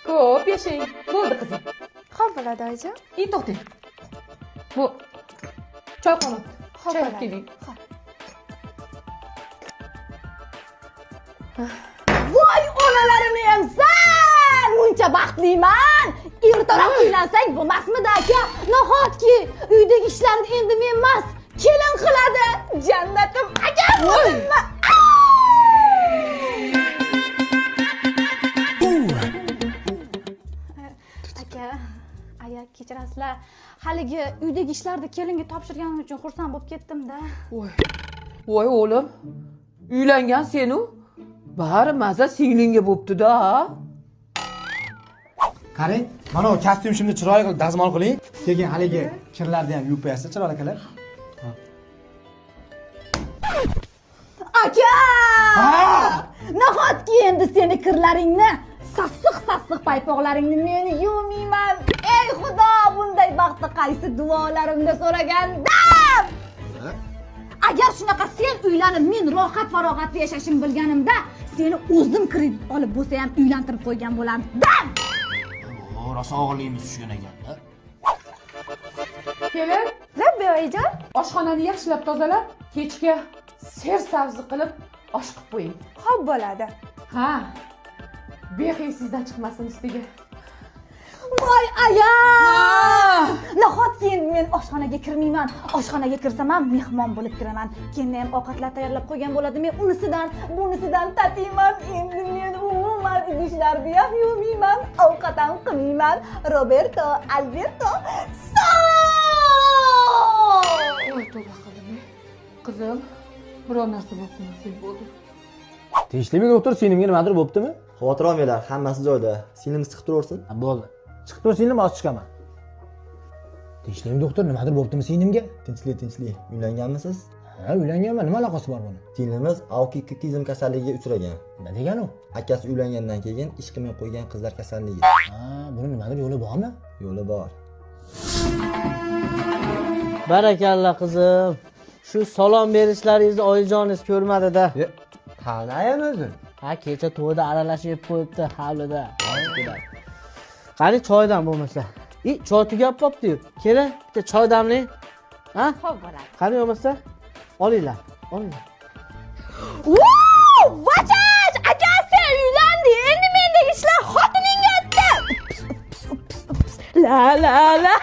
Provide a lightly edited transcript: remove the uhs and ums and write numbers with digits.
Ko'p yashang. Bo'ldi qizim. Xo'p bo'ladi oyijon. To'xtang. Bu choy qolibdi. Xo'p Choy olib bo'ladi. keling. Voy onalarim emsan! Muncha baxtliman. Ertaroq uylansak bo'lmasmidi aka? Nahotki uydagi ishlarni endi men emas, kelin qiladi. Jannatim aka bo'ldimmi? Aka, aya kechirasizlar. Haligi uydagi ishlarni kelinga topshirganim uchun xursand bo'lib ketdim-da. Voy o'g'lim. Uylangan sen-u? Bari maza singlingga bo'pti-da. Qarang, mana bu kostyum chiroyli qilib dazmol qiling. Keyin haligi kirlarni ham yuvib qo'yasiz, chiroyli qilib. Aka! Nahotki endi seni kirlaringni, sassiq paypoqlaringni men yuvmayman. Ey Xudo, bunday baxtni qaysi duolarimda so'ragandim? Agar shunaqa sen uylanib, men rohat-farog'atda yashashim bilganimda, seni o'zim kredit olib bo'lsa ham uylantirib qo'ygan bo'lardim. Rosa og'irligimiz tushgan ekan-da. Kelin, Rabbi oyijon. oshxonani yaxshilab tozalab, kechga ser sabzi qilib osh qilib qo'ying. Xo'p bo'ladi. Ha. Behiy sizdan chiqmasin ustiga. Voy aya! Nahotki endi men oshxonaga kirmayman. Oshxonaga kirsam ham mehmon bo'lib kiraman. Keyin ham ovqatlar tayyorlab qo'ygan bo'ladi. Men unisidan, bunisidan tatiyman. Endi men umuman idishlarni ham yuvmayman, ovqat ham qilmayman. Roberto, Alberto, Voy tavba qildim. Qizim, biror narsa bo'lib qolmasin bo'ldi. Tegishlimi doktor, sinimga nimadir bo'ptimi? Xavotir olmanglar, hammasi joyida. Sinimiz chiqib turaversin. Bo'ldi. Chiqib tur sinim, oz chiqaman. Tegishlimi doktor, nimadir bo'ptimi sinimga? Tinchlik. Uylanganmisiz? Ha, uylanganman. Nima aloqasi bor buni? Sinimiz autizm kasalligiga uchragan. Nima degani u? Akasi uylangandan keyin ish qilmay qo'ygan qizlar kasalligi. Ha, buni nimadir yo'li bormi? Yo'li bor. Barakalla qizim. Shu salom berishlaringizni oyijoningiz ko'rmadi-da. Qanayan o'zi? Ha, kecha to'yda aralashib yeb qo'yibdi havlida. Qani choydan bo'lmasa. Choy tugab qopti-yu. Keling, bitta choy damlang. Ha? Xo'p bo'ladi. Qani bo'lmasa, olinglar. Vachaj! Akasi uylandi. Endi mendagi ishlar xotiningga o'tdi. La.